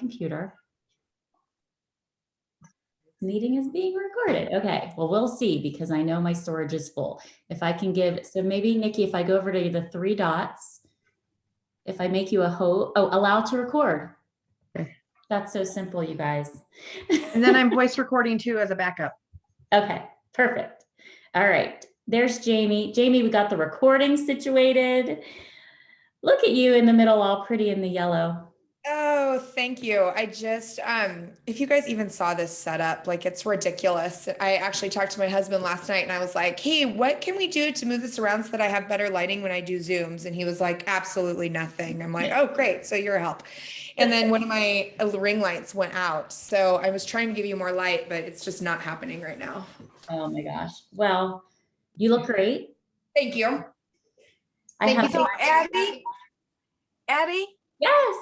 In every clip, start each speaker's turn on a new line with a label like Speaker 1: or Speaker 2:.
Speaker 1: computer. Meeting is being recorded. Okay, well, we'll see because I know my storage is full. If I can give, so maybe Nikki, if I go over to the three dots, if I make you a allow to record. That's so simple, you guys.
Speaker 2: And then I'm voice recording too as a backup.
Speaker 1: Okay, perfect. All right, there's Jami. Jami, we got the recording situated. Look at you in the middle, all pretty in the yellow.
Speaker 3: Oh, thank you. I just, if you guys even saw this setup, like it's ridiculous. I actually talked to my husband last night and I was like, hey, what can we do to move this around so that I have better lighting when I do Zooms? And he was like, absolutely nothing. I'm like, oh, great. So you're a help. And then one of my ring lights went out. So I was trying to give you more light, but it's just not happening right now.
Speaker 1: Oh my gosh. Well, you look great.
Speaker 3: Thank you.
Speaker 1: Thank you.
Speaker 4: So Addie?
Speaker 1: Yes.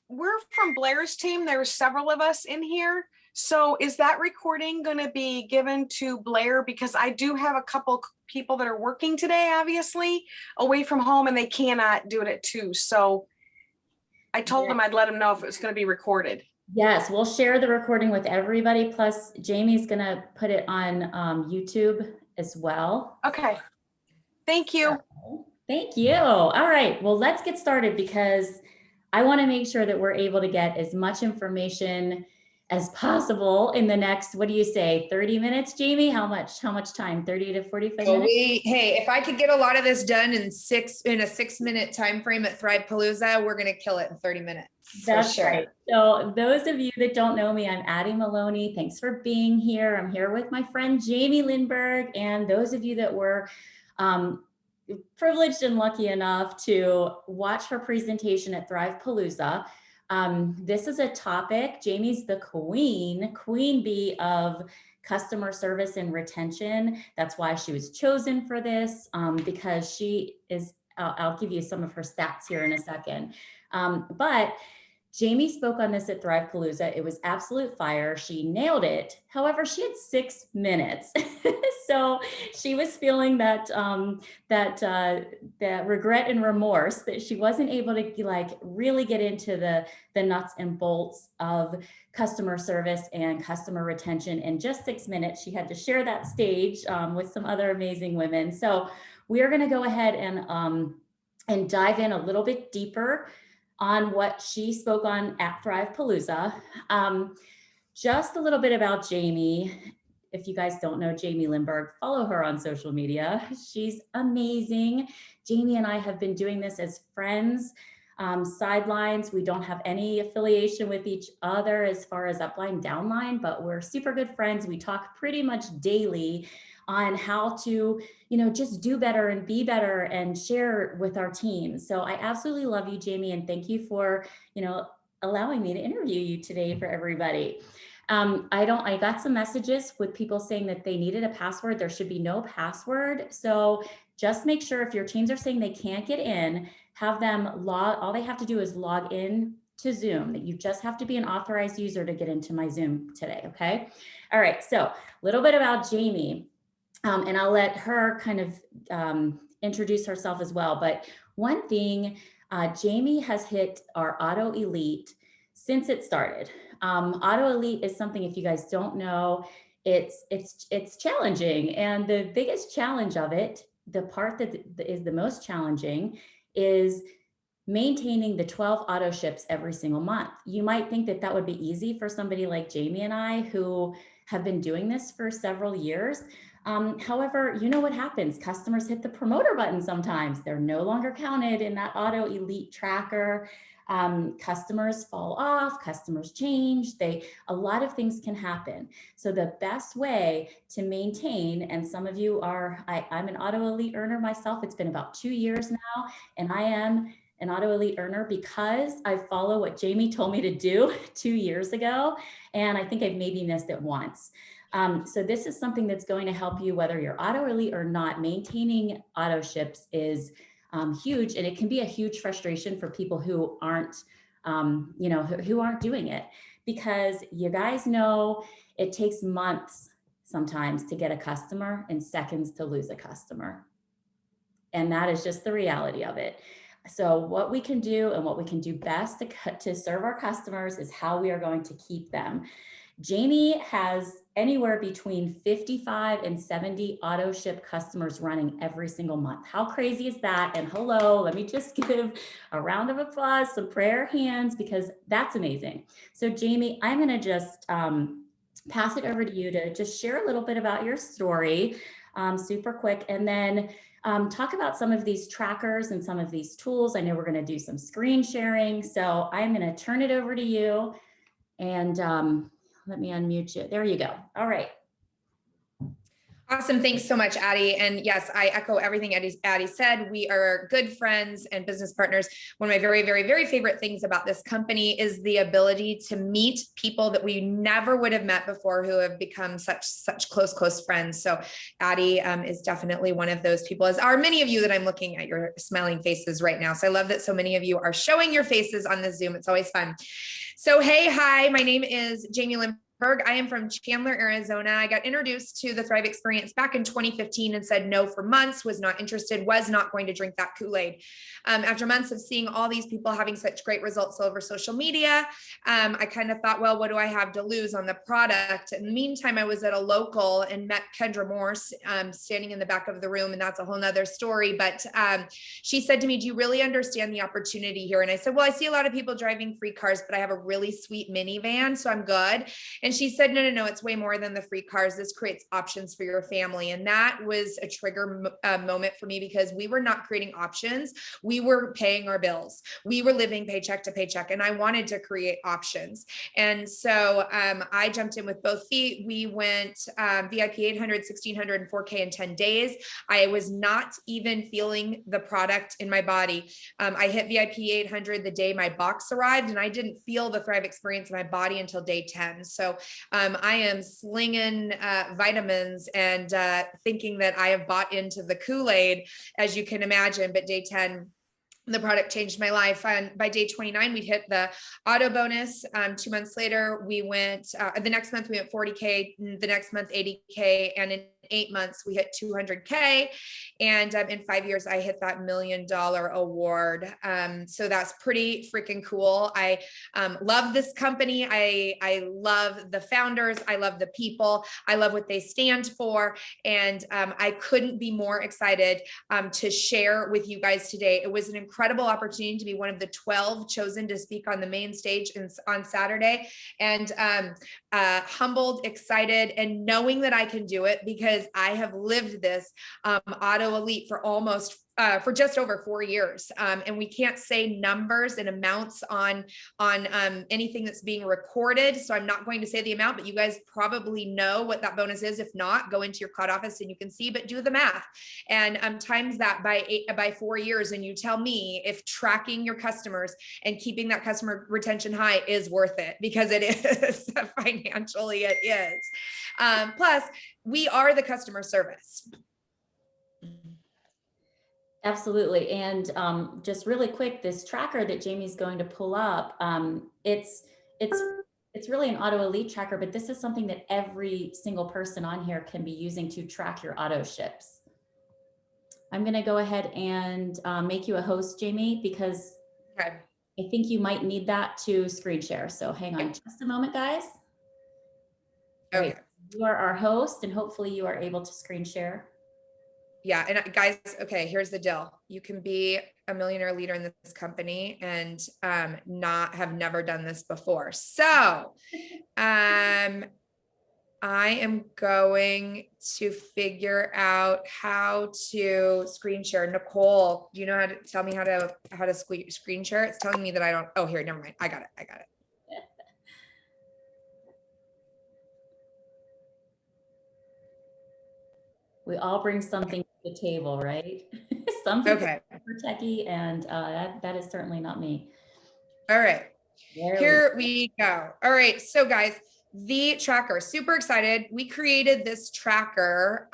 Speaker 4: We're from Blair's team. There were several of us in here. So is that recording going to be given to Blair? Because I do have a couple people that are working today, obviously, away from home, and they cannot do it at 2. So I told them I'd let them know if it was going to be recorded.
Speaker 1: Yes, we'll share the recording with everybody. Plus, Jami's going to put it on YouTube as well.
Speaker 4: Okay. Thank you.
Speaker 1: Thank you. All right. Well, let's get started because I want to make sure that we're able to get as much information as possible in the next, what do you say, 30 minutes, Jami? How much time? 30 to 45 minutes?
Speaker 3: Hey, if I could get a lot of this done in a 6-minute time frame at Thrive-Palooza, we're going to kill it in 30 minutes.
Speaker 1: That's sure. Right. So those of you that don't know me, I'm Addie Maloney. Thanks for being here. I'm here with my friend Jami Lindberg. And those of you that were privileged and lucky enough to watch her presentation at Thrive-Palooza. This is a topic, Jami's the queen bee of customer service and retention. That's why she was chosen for this, because she is, I'll give you some of her stats here in a second. But Jami spoke on this at Thrive-Palooza. It was absolute fire. She nailed it. However, she had 6 minutes. So she was feeling that that regret and remorse that she wasn't able to like really get into the nuts and bolts of customer service and customer retention in just 6 minutes. She had to share that stage with some other amazing women. So we are going to go ahead and dive in a little bit deeper on what she spoke on at Thrive-Palooza. Just a little bit about Jami. If you guys don't know Jami Lindberg, follow her on social media. She's amazing. Jami and I have been doing this as friends, sidelines. We don't have any affiliation with each other as far as upline, downline, but we're super good friends. We talk pretty much daily on how to, just do better and be better and share with our team. So I absolutely love you, Jami, and thank you for, allowing me to interview you today for everybody. I got some messages with people saying that they needed a password. There should be no password. So just make sure if your teams are saying they can't get in, have them all they have to do is log in to Zoom. That you just have to be an authorized user to get into my Zoom today. Okay. All right. So a little bit about Jami. And I'll let her kind of introduce herself as well. But one thing, Jami has hit our Auto Elite since it started. Auto Elite is something, if you guys don't know, it's challenging. And the biggest challenge of it, the part that is the most challenging, is maintaining the 12 auto ships every single month. You might think that that would be easy for somebody like Jami and I, who have been doing this for several years. However, you know what happens? Customers hit the promoter button sometimes. They're no longer counted in that Auto Elite tracker. Customers fall off, customers change, a lot of things can happen. So the best way to maintain, and some of you are, I'm an Auto Elite earner myself. It's been about 2 years now, and I am an Auto Elite earner because I follow what Jami told me to do 2 years ago. And I think I've maybe missed it once. So this is something that's going to help you, whether you're Auto Elite or not. Maintaining auto ships is huge, and it can be a huge frustration for people who aren't, who aren't doing it, because you guys know it takes months sometimes to get a customer and seconds to lose a customer. And that is just the reality of it. So what we can do and what we can do best to serve our customers is how we are going to keep them. Jami has anywhere between 55 and 70 auto ship customers running every single month. How crazy is that? And hello, let me just give a round of applause, some prayer hands, because that's amazing. So Jami, I'm going to just pass it over to you to just share a little bit about your story, super quick, and then talk about some of these trackers and some of these tools. I know we're going to do some screen sharing. So I'm going to turn it over to you, and let me unmute you. There you go. All right.
Speaker 3: Awesome. Thanks so much, Addie. And yes, I echo everything Addie said. We are good friends and business partners. One of my very, very, very favorite things about this company is the ability to meet people that we never would have met before who have become such close friends. So Addie is definitely one of those people, as are many of you that I'm looking at your smiling faces right now. So I love that so many of you are showing your faces on the Zoom. It's always fun. So, hey, hi, my name is Jami Lindberg. I am from Chandler, Arizona. I got introduced to the Thrive experience back in 2015 and said no for months, was not interested, was not going to drink that Kool-Aid. After months of seeing all these people having such great results over social media, I kind of thought, well, what do I have to lose on the product? In the meantime, I was at a local and met Kendra Morse standing in the back of the room, and that's a whole nother story. But she said to me, do you really understand the opportunity here? And I said, well, I see a lot of people driving free cars, but I have a really sweet minivan, so I'm good. And she said, no, it's way more than the free cars. This creates options for your family. And that was a trigger moment for me, because we were not creating options. We were paying our bills. We were living paycheck to paycheck, and I wanted to create options. And so I jumped in with both feet. We went VIP 800, 1600, and 4K in 10 days. I was not even feeling the product in my body. I hit VIP 800 the day my box arrived, and I didn't feel the Thrive experience in my body until day 10. So I am slinging vitamins and thinking that I have bought into the Kool-Aid, as you can imagine. But day 10, the product changed my life. And by day 29, we'd hit the auto bonus. 2 months later, we went, the next month we went 40K, the next month 80K. And in 8 months, we hit 200K. And in 5 years, I hit that $1 million award. So that's pretty freaking cool. I love this company. I love the founders. I love the people. I love what they stand for. And I couldn't be more excited to share with you guys today. It was an incredible opportunity to be one of the 12 chosen to speak on the main stage on Saturday, and humbled, excited, and knowing that I can do it, because I have lived this auto elite for just over 4 years. And we can't say numbers and amounts on anything that's being recorded. So I'm not going to say the amount, but you guys probably know what that bonus is. If not, go into your COD office and you can see, but do the math and times that by 4 years. And you tell me if tracking your customers and keeping that customer retention high is worth it, because it is. Financially, it is. Plus, we are the customer service.
Speaker 1: Absolutely. And just really quick, this tracker that Jami's going to pull up, it's really an auto elite tracker, but this is something that every single person on here can be using to track your auto ships. I'm going to go ahead and make you a host, Jami, because
Speaker 3: Okay.
Speaker 1: I think you might need that to screen share. So hang on just a moment, guys.
Speaker 3: Okay.
Speaker 1: Great. You are our host, and hopefully you are able to screen share.
Speaker 3: Yeah. And guys, okay, here's the deal. You can be a millionaire leader in this company and have never done this before. So I am going to figure out how to screen share. Nicole, do you know how to tell me how to screen share? It's telling me that I don't. Oh, here, never mind. I got it.
Speaker 1: We all bring something to the table, right? Some people
Speaker 3: Okay.
Speaker 1: are techie, and that is certainly not me.
Speaker 3: All right. Here we go. All right. So guys, the tracker, super excited. We created this tracker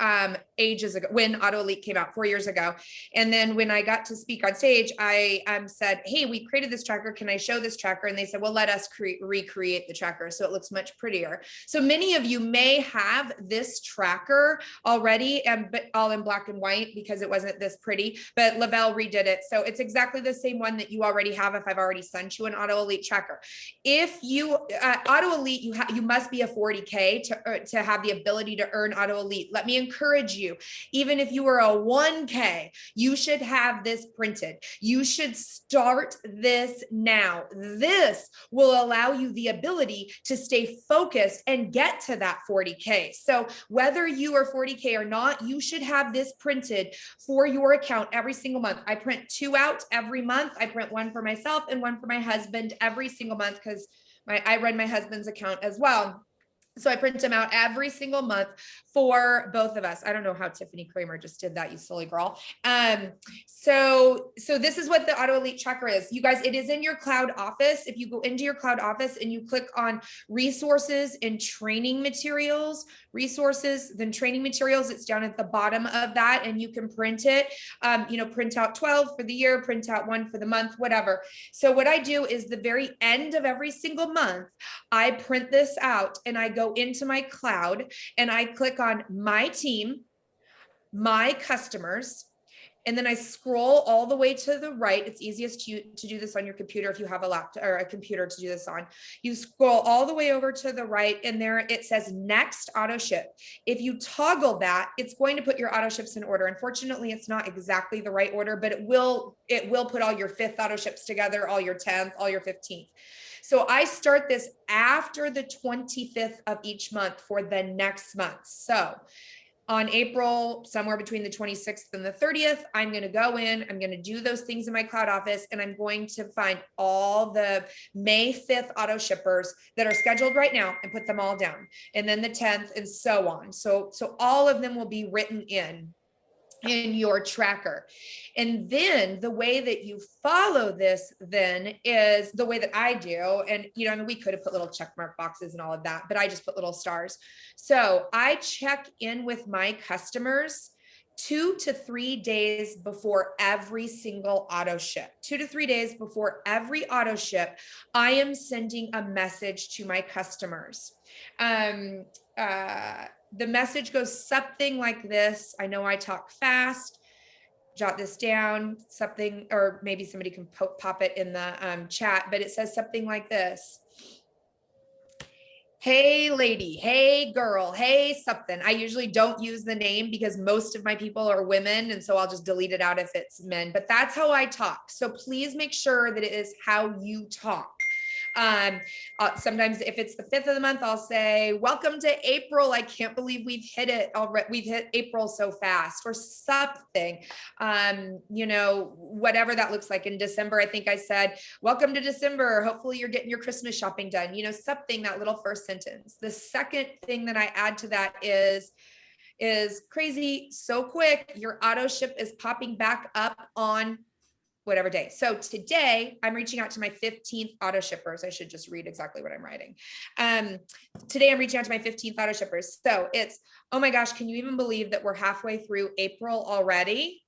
Speaker 3: ages ago when Auto Elite came out 4 years ago. And then when I got to speak on stage, I said, hey, we created this tracker. Can I show this tracker? And they said, well, let us recreate the tracker so it looks much prettier. So many of you may have this tracker already, but all in black and white because it wasn't this pretty, but Lavelle redid it. So it's exactly the same one that you already have if I've already sent you an Auto Elite tracker. If you, Auto Elite, you must be a 40K to have the ability to earn Auto Elite. Let me encourage you, even if you are a 1K, you should have this printed. You should start this now. This will allow you the ability to stay focused and get to that 40K. So whether you are 40K or not, you should have this printed for your account every single month. I print 2 out every month. I print 1 for myself and 1 for my husband every single month because I run my husband's account as well. So I print them out every single month for both of us. I don't know how Tiffany Kramer just did that, you silly girl. So this is what the Auto Elite tracker is. You guys, it is in your cloud office. If you go into your cloud office and you click on resources and training materials, then training materials, it's down at the bottom of that and you can print it, print out 12 for the year, print out 1 for the month, whatever. So what I do is the very end of every single month, I print this out and I go into my cloud and I click on my team, my customers, and then I scroll all the way to the right. It's easiest to do this on your computer if you have a laptop or a computer to do this on. You scroll all the way over to the right and there it says next auto ship. If you toggle that, it's going to put your auto ships in order. Unfortunately, it's not exactly the right order, but it will put all your 5th auto ships together, all your 10th, all your 15th. So I start this after the 25th of each month for the next month. So on April, somewhere between the 26th and the 30th, I'm going to go in, I'm going to do those things in my cloud office, and I'm going to find all the May 5th auto shippers that are scheduled right now and put them all down. And then the 10th and so on. So all of them will be written in your tracker. And then the way that you follow this then is the way that I do. And, we could have put little check mark boxes and all of that, but I just put little stars. So I check in with my customers 2 to 3 days before every single auto ship. 2 to 3 days before every auto ship, I am sending a message to my customers. The message goes something like this. I know I talk fast. Jot this down, something, or maybe somebody can pop it in the chat, but it says something like this. Hey lady, hey girl, hey something. I usually don't use the name because most of my people are women. And so I'll just delete it out if it's men, but that's how I talk. So please make sure that it is how you talk. Sometimes if it's the 5th of the month, I'll say, welcome to April. I can't believe we've hit it already. We've hit April so fast or something, whatever that looks like. In December, I think I said, welcome to December. Hopefully you're getting your Christmas shopping done, something, that little first sentence. The second thing that I add to that is crazy. So quick. Your auto ship is popping back up on whatever day. So today I'm reaching out to my 15th auto shippers. I should just read exactly what I'm writing. Today I'm reaching out to my 15th auto shippers. So it's, oh my gosh, can you even believe that we're halfway through April already?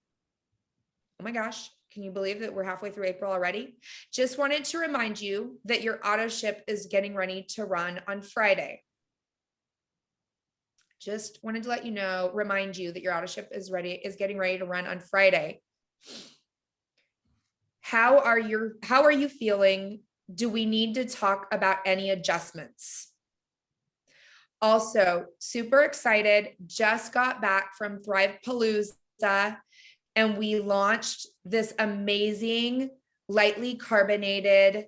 Speaker 3: Oh my gosh, can you believe that we're halfway through April already? Just wanted to remind you that your auto ship is getting ready to run on Friday. Just wanted to let you know, remind you that your auto ship is getting ready to run on Friday. How are you feeling? Do we need to talk about any adjustments? Also, super excited, just got back from Thrivepalooza and we launched this amazing lightly carbonated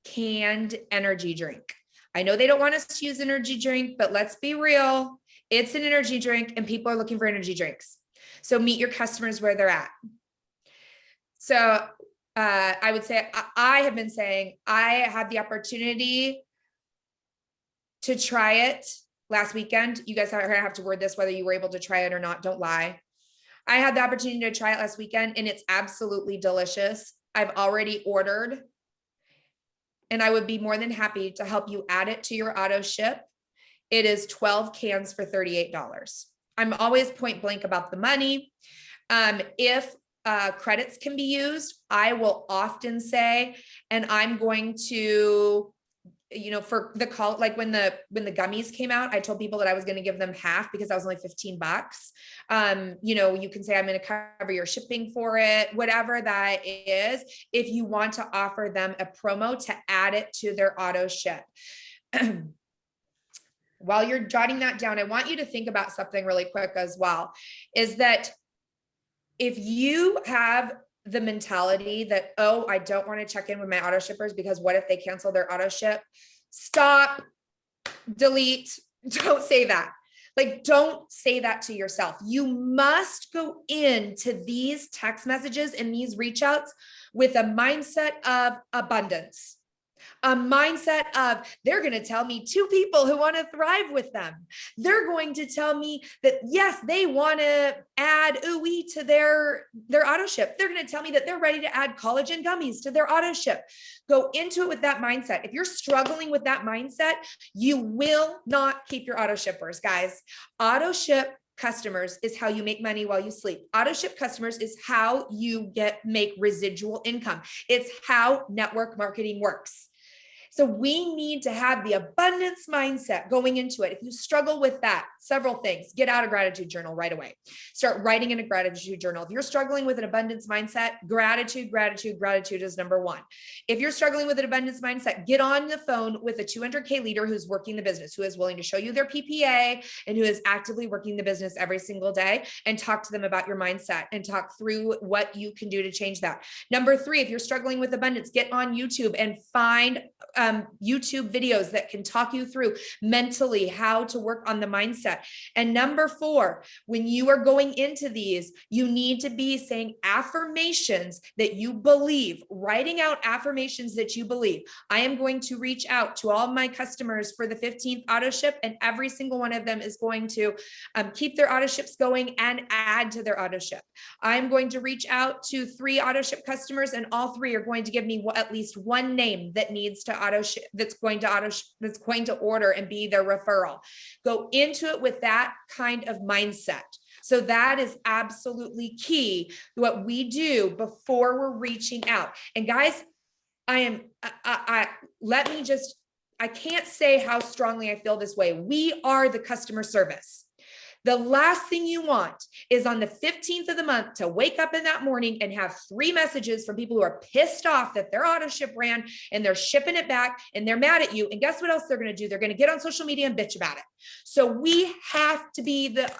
Speaker 3: canned energy drink. I know they don't want us to use energy drink, but let's be real. It's an energy drink and people are looking for energy drinks. So meet your customers where they're at. So I would say, I have been saying, I had the opportunity to try it last weekend. You guys are gonna have to word this, whether you were able to try it or not, don't lie. I had the opportunity to try it last weekend and it's absolutely delicious. I've already ordered and I would be more than happy to help you add it to your auto ship. It is 12 cans for $38. I'm always point blank about the money. If credits can be used, I will often say, and I'm going to, for the call, like when the gummies came out, I told people that I was going to give them half because that was only $15. You can say, I'm going to cover your shipping for it, whatever that is, if you want to offer them a promo to add it to their auto ship. While you're jotting that down, I want you to think about something really quick as well, is that if you have the mentality that, oh, I don't want to check in with my auto shippers because what if they cancel their auto ship? Stop, delete, don't say that. Like, don't say that to yourself. You must go into these text messages and these reach outs with a mindset of abundance. A mindset of, they're going to tell me 2 people who want to thrive with them. They're going to tell me that, yes, they want to add ooey to their auto ship. They're going to tell me that they're ready to add collagen gummies to their auto ship. Go into it with that mindset. If you're struggling with that mindset, you will not keep your auto shippers, guys. Auto ship customers is how you make money while you sleep. Auto ship customers is how you make residual income. It's how network marketing works. So we need to have the abundance mindset going into it. If you struggle with that, several things: get out a gratitude journal right away. Start writing in a gratitude journal. If you're struggling with an abundance mindset, gratitude is number 1. If you're struggling with an abundance mindset, get on the phone with a 200K leader who's working the business, who is willing to show you their PPA and who is actively working the business every single day, and talk to them about your mindset and talk through what you can do to change that. Number 3, if you're struggling with abundance, get on YouTube and find YouTube videos that can talk you through mentally how to work on the mindset. And number 4, when you are going into these, you need to be saying affirmations that you believe, writing out affirmations that you believe. I am going to reach out to all my customers for the 15th auto ship, and every single one of them is going to keep their auto ships going and add to their auto ship. I'm going to reach out to 3 auto ship customers, and all 3 are going to give me at least one name that needs to auto ship, that's going to order and be their referral. Go into it with that kind of mindset. So that is absolutely key, what we do before we're reaching out. And guys, I can't say how strongly I feel this way. We are the customer service. The last thing you want is on the 15th of the month to wake up in that morning and have 3 messages from people who are pissed off that their auto ship ran and they're shipping it back and they're mad at you. And guess what else they're going to do? They're going to get on social media and bitch about it. So we have to be the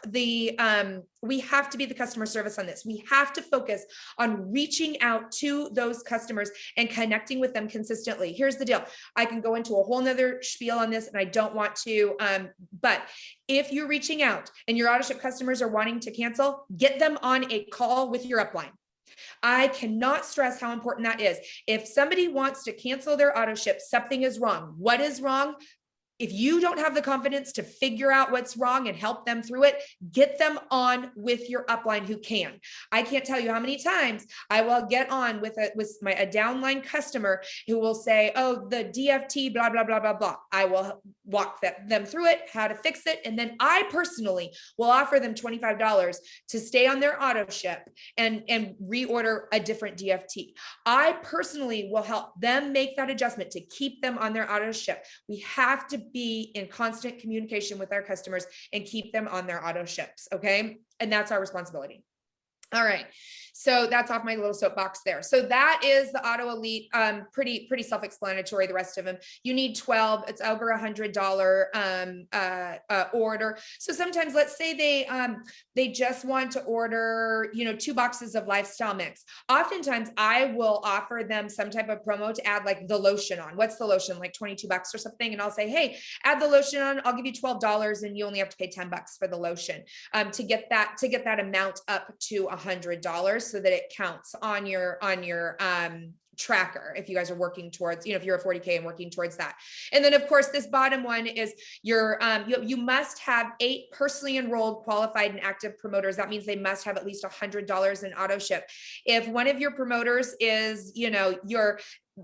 Speaker 3: customer service on this. We have to focus on reaching out to those customers and connecting with them consistently. Here's the deal. I can go into a whole nother spiel on this and I don't want to, but if you're reaching out and your auto ship customers are wanting to cancel, get them on a call with your upline. I cannot stress how important that is. If somebody wants to cancel their auto ship, something is wrong. What is wrong? If you don't have the confidence to figure out what's wrong and help them through it, get them on with your upline who can. I can't tell you how many times I will get on with a downline customer who will say, oh, the DFT, blah, blah, blah, blah, blah. I will walk them through it, how to fix it. And then I personally will offer them $25 to stay on their auto ship and reorder a different DFT. I personally will help them make that adjustment to keep them on their auto ship. We have to be in constant communication with our customers and keep them on their auto ships. Okay. And that's our responsibility. All right. So that's off my little soapbox there. So that is the Auto Elite, pretty self-explanatory. The rest of them, you need 12. It's over $100 order. So sometimes, let's say they just want to order, 2 boxes of Lifestyle Mix. Oftentimes, I will offer them some type of promo to add like the lotion on. What's the lotion? Like $22 or something. And I'll say, hey, add the lotion on. I'll give you $12, and you only have to pay $10 for the lotion to get that amount up to $100. So that it counts on your tracker if you guys are working towards, if you're a 40K and working towards that. And then of course, this bottom one is your, you must have 8 personally enrolled, qualified and active promoters. That means they must have at least $100 in auto ship. If one of your promoters is,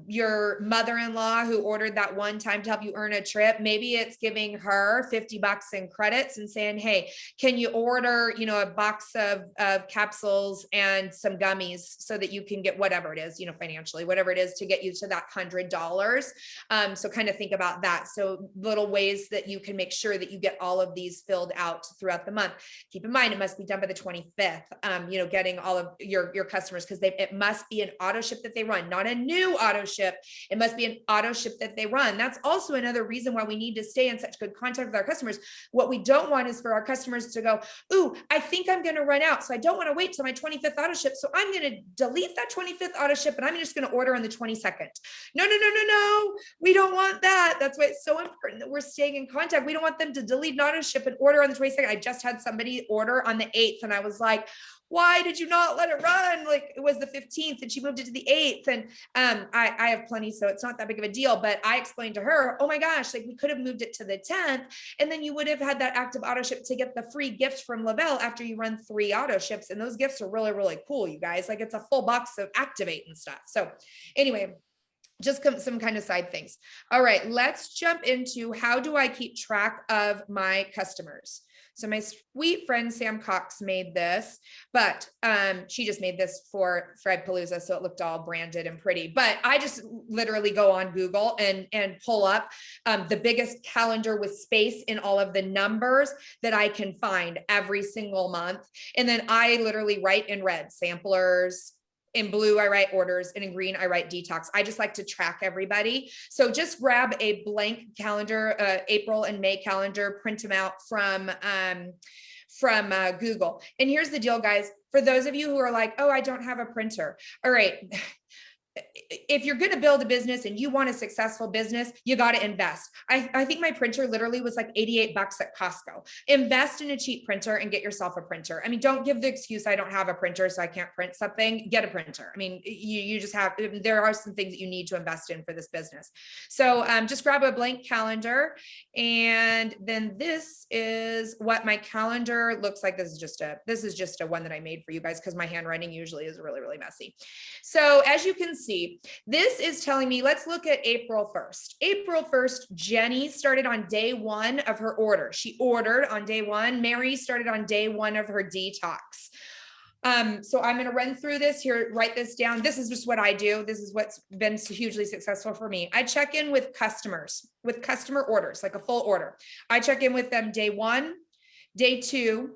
Speaker 3: your mother-in-law who ordered that one time to help you earn a trip. Maybe it's giving her $50 in credits and saying, hey, can you order, a box of capsules and some gummies so that you can get whatever it is, financially, whatever it is to get you to that $100. So kind of think about that. So little ways that you can make sure that you get all of these filled out throughout the month. Keep in mind, it must be done by the 25th, getting all of your customers, because it must be an auto ship that they run, not a new auto ship. It must be an auto ship that they run. That's also another reason why we need to stay in such good contact with our customers. What we don't want is for our customers to go, ooh, I think I'm going to run out, so I don't want to wait till my 25th auto ship. So I'm going to delete that 25th auto ship and I'm just going to order on the 22nd. No. We don't want that. That's why it's so important that we're staying in contact. We don't want them to delete an auto ship and order on the 22nd. I just had somebody order on the 8th and I was like, why did you not let it run? Like, it was the 15th and she moved it to the 8th. And I have plenty, so it's not that big of a deal. But I explained to her, oh my gosh, like we could have moved it to the 10th. And then you would have had that active auto ship to get the free gift from Lavelle after you run 3 auto ships. And those gifts are really, really cool, you guys. Like, it's a full box of Activate and stuff. So anyway, just some kind of side things. All right, let's jump into how do I keep track of my customers? So my sweet friend Sam Cox made this, but she just made this for Fredpalooza, so it looked all branded and pretty. But I just literally go on Google and pull up the biggest calendar with space in all of the numbers that I can find every single month. And then I literally write in red samplers. In blue, I write orders, and in green, I write detox. I just like to track everybody. So just grab a blank calendar, April and May calendar, print them out from Google. And here's the deal, guys. For those of you who are like, oh, I don't have a printer. All right. If you're going to build a business and you want a successful business, you got to invest. I think my printer literally was like $88 at Costco. Invest in a cheap printer and get yourself a printer. I mean, don't give the excuse, I don't have a printer, so I can't print something. Get a printer. I mean, you just have, there are some things that you need to invest in for this business. So just grab a blank calendar. And then this is what my calendar looks like. This is just a one that I made for you guys, because my handwriting usually is really, really messy. So as you can see, this is telling me, let's look at April 1st. April 1st, Jenny started on day 1 of her order. She ordered on day 1. Mary started on day 1 of her detox. So I'm going to run through this here, write this down. This is just what I do. This is what's been hugely successful for me. I check in with customers, with customer orders, like a full order. I check in with them day 1, day 2,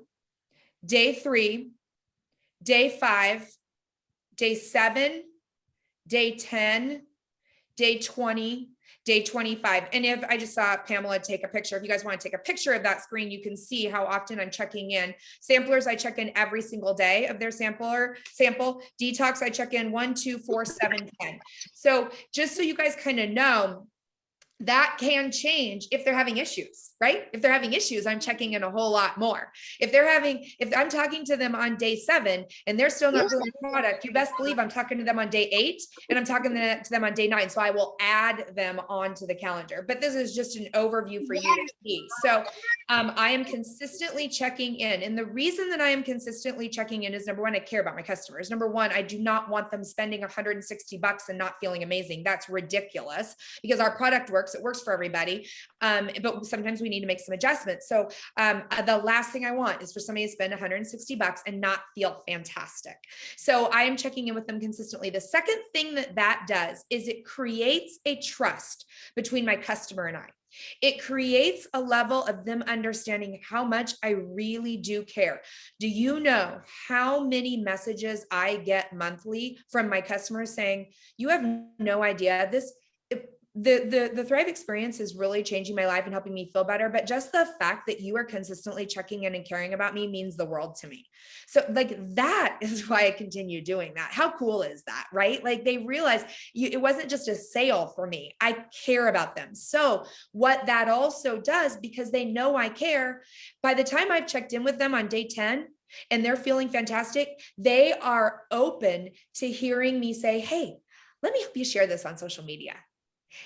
Speaker 3: day 3, day 5, day 7, day 10, day 20, day 25. And if I just saw Pamela take a picture, if you guys want to take a picture of that screen, you can see how often I'm checking in. Samplers, I check in every single day of their sample. Detox, I check in 1, 2, 4, 7, 10. So just so you guys kind of know, that can change if they're having issues, right? If they're having issues, I'm checking in a whole lot more. If I'm talking to them on day 7 and they're still not doing the product, you best believe I'm talking to them on day 8 and I'm talking to them on day 9. So I will add them onto the calendar, but this is just an overview for you to see. So I am consistently checking in. And the reason that I am consistently checking in is, number 1, I care about my customers. Number 1, I do not want them spending $160 and not feeling amazing. That's ridiculous, because our product works. It works for everybody. But sometimes we need to make some adjustments. So the last thing I want is for somebody to spend $160 and not feel fantastic. So I am checking in with them consistently. The second thing that does is it creates a trust between my customer and I. It creates a level of them understanding how much I really do care. Do you know how many messages I get monthly from my customers saying, you have no idea, the Thrive experience is really changing my life and helping me feel better. But just the fact that you are consistently checking in and caring about me means the world to me. So like, that is why I continue doing that. How cool is that, right? Like, they realize it wasn't just a sale for me. I care about them. So what that also does, because they know I care, by the time I've checked in with them on day 10, and they're feeling fantastic, they are open to hearing me say, hey, let me help you share this on social media.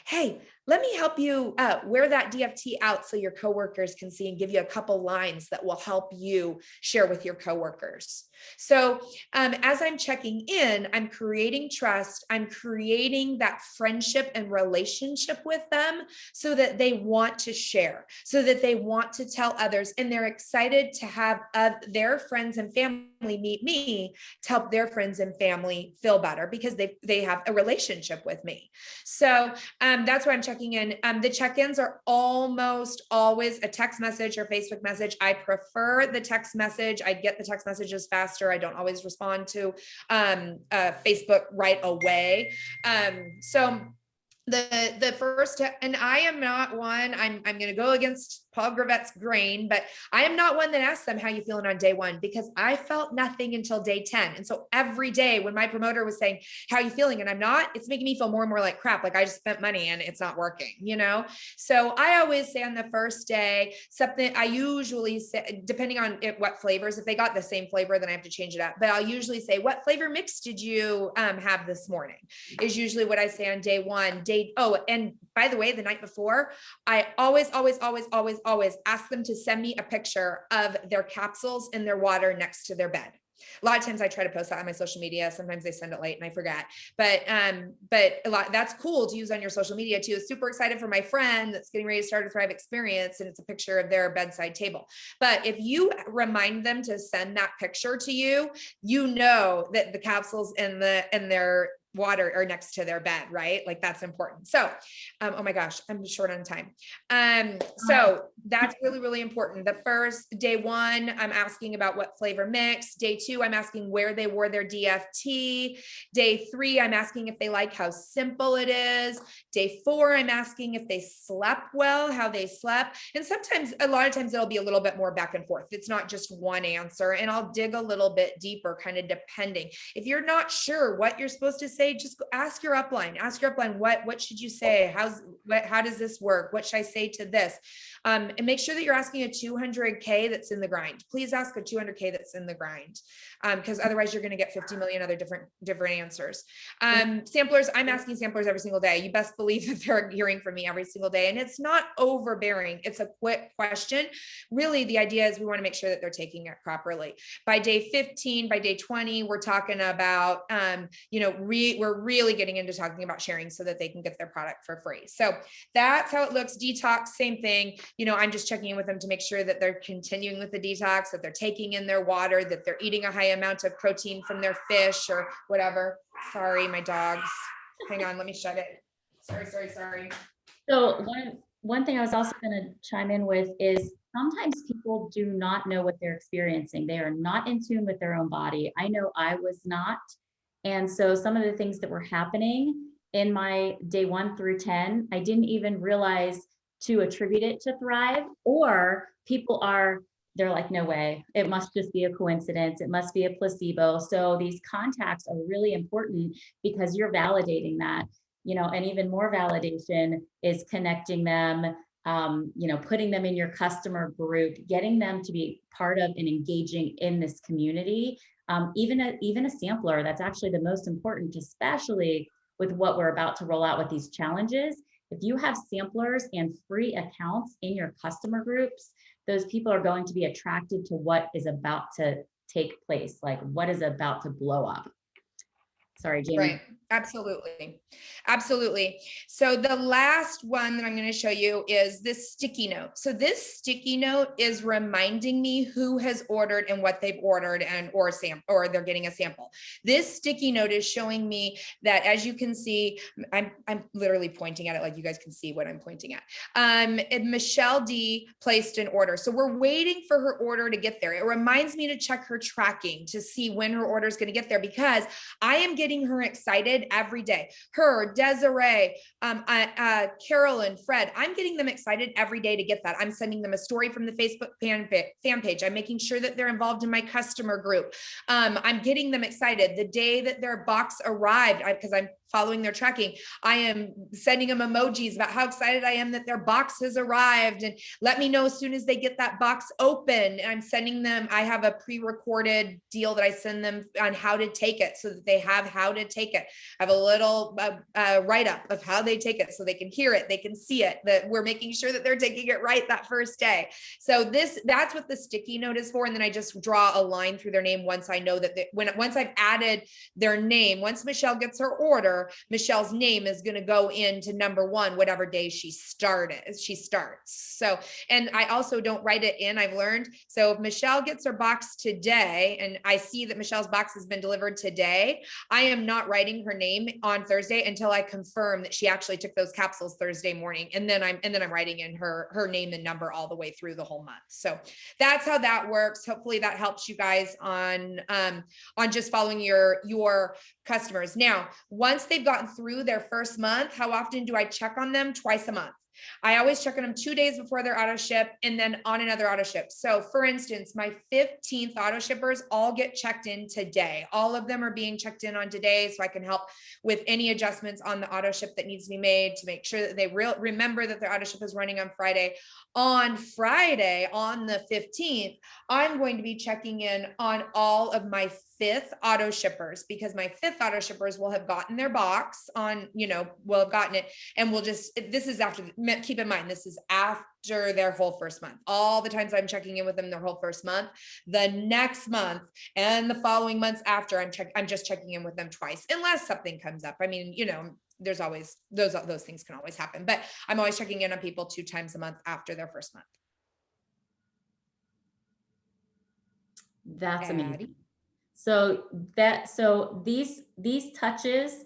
Speaker 3: Hey, let me help you wear that DFT out so your coworkers can see and give you a couple lines that will help you share with your coworkers. So as I'm checking in, I'm creating trust. I'm creating that friendship and relationship with them so that they want to share, so that they want to tell others, and they're excited to have their friends and family meet me to help their friends and family feel better because they have a relationship with me. So that's why I'm checking in. The check-ins are almost always a text message or Facebook message. I prefer the text message. I get the text messages faster. I don't always respond to Facebook right away. So the first, and I am not one, I'm going to go against Paul Gravet's grain, but I am not one that asks them how you feeling on day one, because I felt nothing until day 10. And so every day when my promoter was saying, how are you feeling? And I'm not, it's making me feel more and more like crap. Like I just spent money and it's not working, you know? So I always say on the first day, something I usually say, depending on what flavors, if they got the same flavor, then I have to change it up. But I'll usually say, what flavor mix did you have this morning? Is usually what I say on day one. Oh, and by the way, the night before, I always ask them to send me a picture of their capsules and their water next to their bed. A lot of times I try to post that on my social media. Sometimes they send it late and I forget, but that's cool to use on your social media too. Super excited for my friend that's getting ready to start a Thrive experience, and it's a picture of their bedside table. But if you remind them to send that picture to you, you know that the capsules and their water are next to their bed, right? Like that's important. So, oh my gosh, I'm short on time. So that's really, really important. The first day one, I'm asking about what flavor mix. Day two, I'm asking where they wore their DFT. Day three, I'm asking if they like how simple it is. Day four, I'm asking if they slept well, how they slept. And sometimes, a lot of times it'll be a little bit more back and forth. It's not just one answer, and I'll dig a little bit deeper, kind of depending. If you're not sure what you're supposed to say, just ask your upline. Ask your upline, what should you say? How does this work? What should I say to this? And make sure that you're asking a 200K that's in the grind. Please ask a 200K that's in the grind, because otherwise you're going to get 50 million other different answers. Samplers, I'm asking samplers every single day. You best believe that they're hearing from me every single day, and it's not overbearing. It's a quick question. Really, the idea is we want to make sure that they're taking it properly. By day 15, by day 20, we're talking about, we're really getting into talking about sharing so that they can get their product for free. So that's how it looks. Detox, same thing. I'm just checking in with them to make sure that they're continuing with the detox, that they're taking in their water, that they're eating a high amount of protein from their fish or whatever. Sorry, my dogs. Hang on, let me shut it. Sorry.
Speaker 1: So one thing I was also going to chime in with is sometimes people do not know what they're experiencing. They are not in tune with their own body. I know I was not. And so some of the things that were happening in my day 1 through 10, I didn't even realize to attribute it to Thrive, or they're like, no way, it must just be a coincidence. It must be a placebo. So these contacts are really important because you're validating that, and even more validation is connecting them, putting them in your customer group, getting them to be part of and engaging in this community. Even a sampler, that's actually the most important, especially with what we're about to roll out with these challenges. If you have samplers and free accounts in your customer groups, those people are going to be attracted to what is about to take place, like what is about to blow up. Sorry, Jamie.
Speaker 3: Right. Absolutely. So the last one that I'm going to show you is this sticky note. So this sticky note is reminding me who has ordered and what they've ordered or they're getting a sample. This sticky note is showing me that, as you can see, I'm literally pointing at it like you guys can see what I'm pointing at. And Michelle D placed an order. So we're waiting for her order to get there. It reminds me to check her tracking to see when her order is going to get there, because I am getting her excited every day. Her, Desiree, Carolyn, Fred, I'm getting them excited every day to get that. I'm sending them a story from the Facebook fan page. I'm making sure that they're involved in my customer group. I'm getting them excited. The day that their box arrived, because I'm following their tracking. I am sending them emojis about how excited I am that their box has arrived, and let me know as soon as they get that box open. And I'm sending them, I have a pre-recorded deal that I send them on how to take it, so that they have how to take it. I have a little write-up of how they take it, so they can hear it, they can see it, that we're making sure that they're taking it right that first day. So that's what the sticky note is for. And then I just draw a line through their name once I know that once I've added their name, once Michelle gets her order, Michelle's name is going to go into number one, whatever day she starts. So, and I also don't write it in, I've learned. So if Michelle gets her box today and I see that Michelle's box has been delivered today, I am not writing her name on Thursday until I confirm that she actually took those capsules Thursday morning. And then I'm writing in her name and number all the way through the whole month. So that's how that works. Hopefully that helps you guys on just following your customers. Now, once they've gotten through their first month, how often do I check on them? Twice a month. I always check on them 2 days before their auto ship and then on another auto ship. So for instance, my 15th auto shippers all get checked in today. All of them are being checked in on today, so I can help with any adjustments on the auto ship that needs to be made to make sure that they remember that their auto ship is running on Friday. On Friday, on the 15th, I'm going to be checking in on all of my 5th auto shippers, because my 5th auto shippers will have gotten their box on, will have gotten it. And this is after, keep in mind, this is after their whole first month. All the times I'm checking in with them their whole first month, the next month and the following months after, I'm just checking in with them twice, unless something comes up. I mean, there's always those things can always happen, but I'm always checking in on people 2 times a month after their first month.
Speaker 1: That's
Speaker 3: Addie?
Speaker 1: amazing. So these touches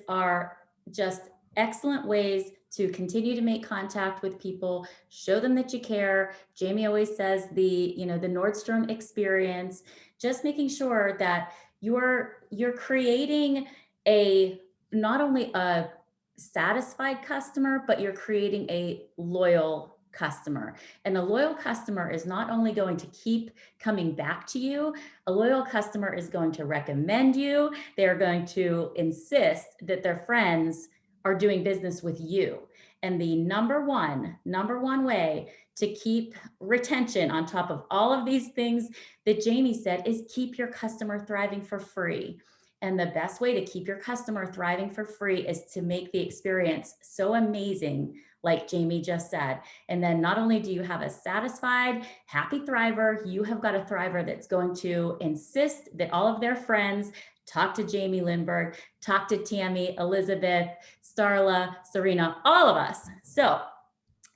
Speaker 1: are just excellent ways to continue to make contact with people, show them that you care. Jami always says the Nordstrom experience, just making sure that you're creating not only a satisfied customer, but you're creating a loyal customer. And a loyal customer is not only going to keep coming back to you, a loyal customer is going to recommend you. They're going to insist that their friends are doing business with you. And the number one way to keep retention on top of all of these things that Jami said is keep your customer thriving for free. And the best way to keep your customer thriving for free is to make the experience so amazing, like Jami just said. And then not only do you have a satisfied, happy thriver, you have got a thriver that's going to insist that all of their friends talk to Jami Lindberg, talk to Tammy, Elizabeth, Starla, Serena, all of us. So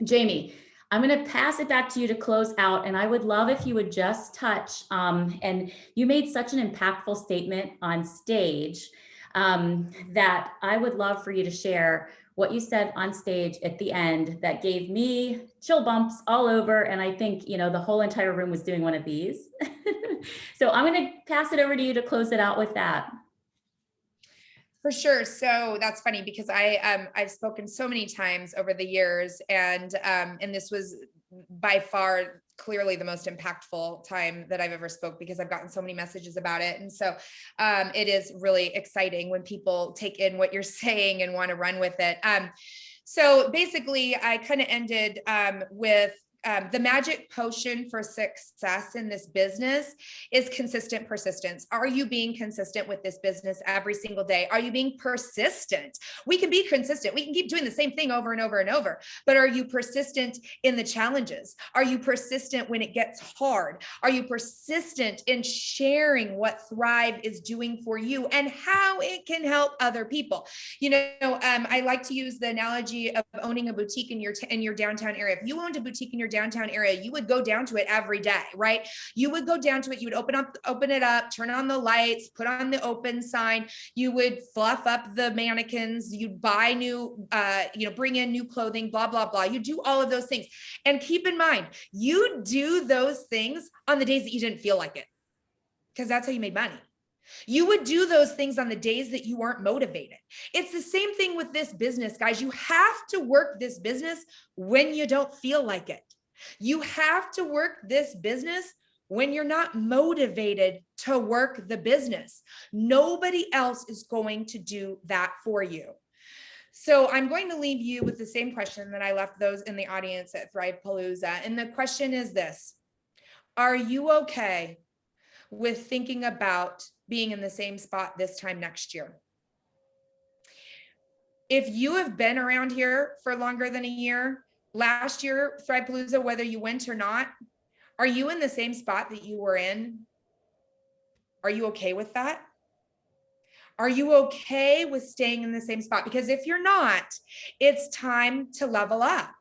Speaker 1: Jami, I'm going to pass it back to you to close out. And I would love if you would just touch, and you made such an impactful statement on stage that I would love for you to share what you said on stage at the end that gave me chill bumps all over. And I think, the whole entire room was doing one of these. So I'm going to pass it over to you to close it out with that.
Speaker 3: For sure. So that's funny because I've spoken so many times over the years, and this was by far clearly the most impactful time that I've ever spoke, because I've gotten so many messages about it. And so it is really exciting when people take in what you're saying and want to run with it. So basically I kind of ended with the magic potion for success in this business is consistent persistence. Are you being consistent with this business every single day? Are you being persistent? We can be consistent. We can keep doing the same thing over and over and over, but are you persistent in the challenges? Are you persistent when it gets hard? Are you persistent in sharing what Thrive is doing for you and how it can help other people? I like to use the analogy of owning a boutique in your downtown area. If you owned a boutique in your downtown area, you would go down to it every day, right? You would go down to it. You would open it up, turn on the lights, put on the open sign. You would fluff up the mannequins. You'd buy new, bring in new clothing, blah, blah, blah. You do all of those things. And keep in mind, you do those things on the days that you didn't feel like it, because that's how you made money. You would do those things on the days that you weren't motivated. It's the same thing with this business, guys. You have to work this business when you don't feel like it. You have to work this business when you're not motivated to work the business. Nobody else is going to do that for you. So I'm going to leave you with the same question that I left those in the audience at Thrive Palooza. And the question is this: are you okay with thinking about being in the same spot this time next year? If you have been around here for longer than a year, last year, Thrive Palooza, whether you went or not, are you in the same spot that you were in? Are you okay with that? Are you okay with staying in the same spot? Because if you're not, it's time to level up.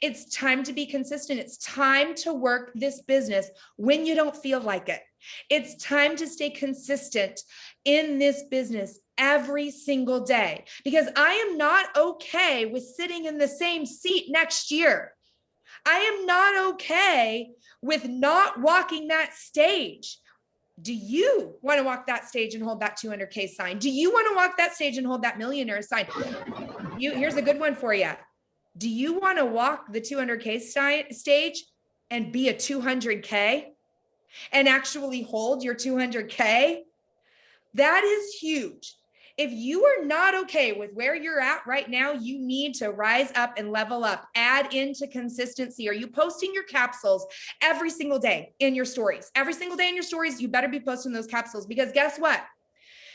Speaker 3: It's time to be consistent. It's time to work this business when you don't feel like it. It's time to stay consistent in this business every single day, because I am not okay with sitting in the same seat next year. I am not okay with not walking that stage. Do you want to walk that stage and hold that 200K sign? Do you want to walk that stage and hold that millionaire sign? Here's a good one for you. Do you want to walk the 200K stage and be a 200K and actually hold your 200K? That is huge. If you are not okay with where you're at right now, you need to rise up and level up, add into consistency. Are you posting your capsules every single day in your stories? Every single day in your stories, you better be posting those capsules, because guess what?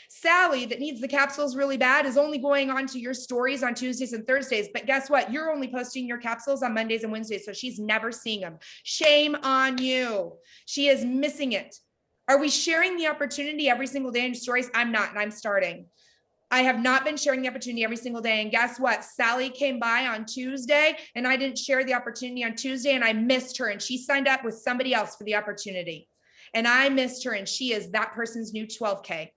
Speaker 3: Sally, that needs the capsules really bad, is only going on to your stories on Tuesdays and Thursdays. But guess what? You're only posting your capsules on Mondays and Wednesdays, so she's never seeing them. Shame on you. She is missing it. Are we sharing the opportunity every single day in your stories? I'm not, and I'm starting. I have not been sharing the opportunity every single day. And guess what? Sally came by on Tuesday and I didn't share the opportunity on Tuesday, and I missed her, and she signed up with somebody else for the opportunity. And I missed her, and she is that person's new 12K.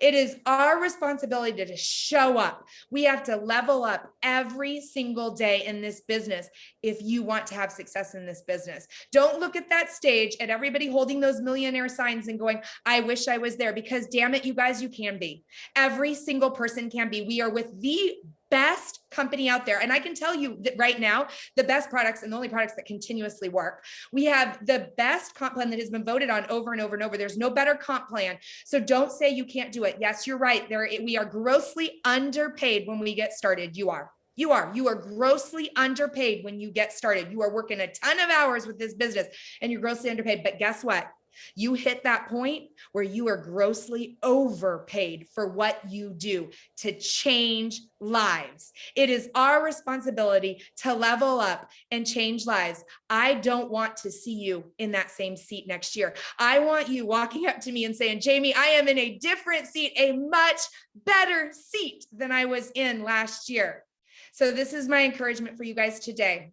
Speaker 3: It is our responsibility to show up. We have to level up every single day in this business if you want to have success in this business. Don't look at that stage at everybody holding those millionaire signs and going, I wish I was there, because damn it, you guys, you can be. Every single person can be. We are with the best company out there. And I can tell you that right now, the best products and the only products that continuously work. We have the best comp plan that has been voted on over and over and over. There's no better comp plan. So don't say you can't do it. Yes, you're right. We are grossly underpaid when we get started. You are grossly underpaid when you get started. You are working a ton of hours with this business and you're grossly underpaid. But guess what? You hit that point where you are grossly overpaid for what you do to change lives. It is our responsibility to level up and change lives. I don't want to see you in that same seat next year. I want you walking up to me and saying, Jami, I am in a different seat, a much better seat than I was in last year. So this is my encouragement for you guys today.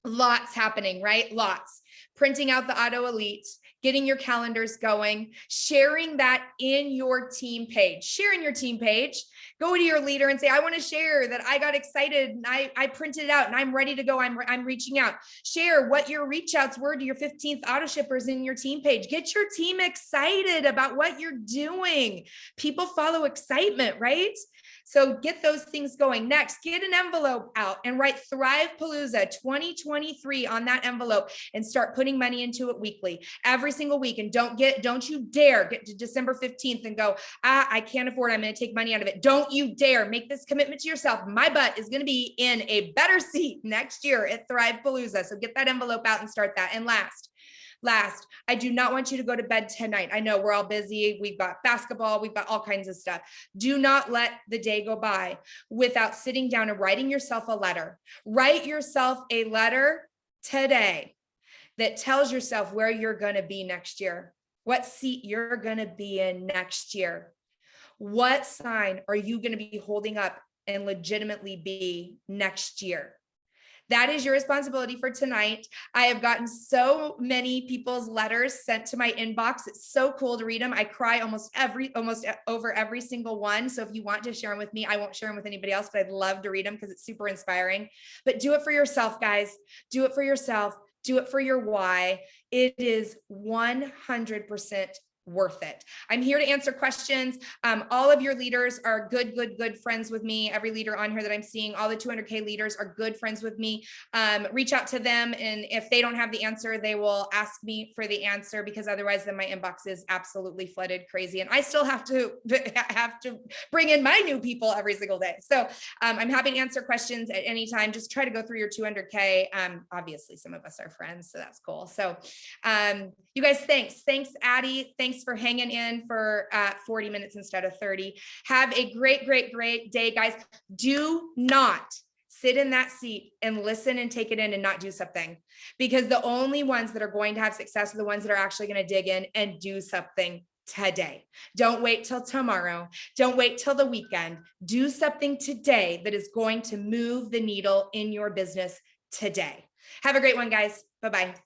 Speaker 3: Lots happening, right? Lots. Printing out the Auto Elite, getting your calendars going, sharing that in your team page. Share in your team page. Go to your leader and say, I want to share that I got excited and I printed it out and I'm ready to go. I'm reaching out. Share what your reach outs were to your 15th auto shippers in your team page. Get your team excited about what you're doing. People follow excitement, right? So get those things going. Next, get an envelope out and write Thrive Palooza 2023 on that envelope and start putting money into it weekly, every single week. And don't you dare get to December 15th and go, I can't afford it. I'm going to take money out of it. Don't you dare make this commitment to yourself. My butt is going to be in a better seat next year at Thrive Palooza. So get that envelope out and start that. And last, I do not want you to go to bed tonight. I know we're all busy. We've got basketball. We've got all kinds of stuff. Do not let the day go by without sitting down and writing yourself a letter. Write yourself a letter today that tells yourself where you're going to be next year, what seat you're going to be in next year. What sign are you going to be holding up and legitimately be next year? That is your responsibility for tonight. I have gotten so many people's letters sent to my inbox. It's so cool to read them. I cry almost over every single one. So if you want to share them with me, I won't share them with anybody else, but I'd love to read them because it's super inspiring. But do it for yourself, guys. Do it for yourself. Do it for your why. It is 100% worth it. I'm here to answer questions. All of your leaders are good friends with me. Every leader on here that I'm seeing, all the 200K leaders are good friends with me. Reach out to them. And if they don't have the answer, they will ask me for the answer, because otherwise then my inbox is absolutely flooded crazy. And I still have to bring in my new people every single day. So I'm happy to answer questions at any time. Just try to go through your 200K. Obviously some of us are friends, so that's cool. So you guys, thanks Addie. Thanks for hanging in for 40 minutes instead of 30. Have a great day, guys. Do not sit in that seat and listen and take it in and not do something, because the only ones that are going to have success are the ones that are actually going to dig in and do something today. Don't wait till tomorrow. Don't wait till the weekend. Do something today that is going to move the needle in your business today. Have a great one, guys. Bye-bye.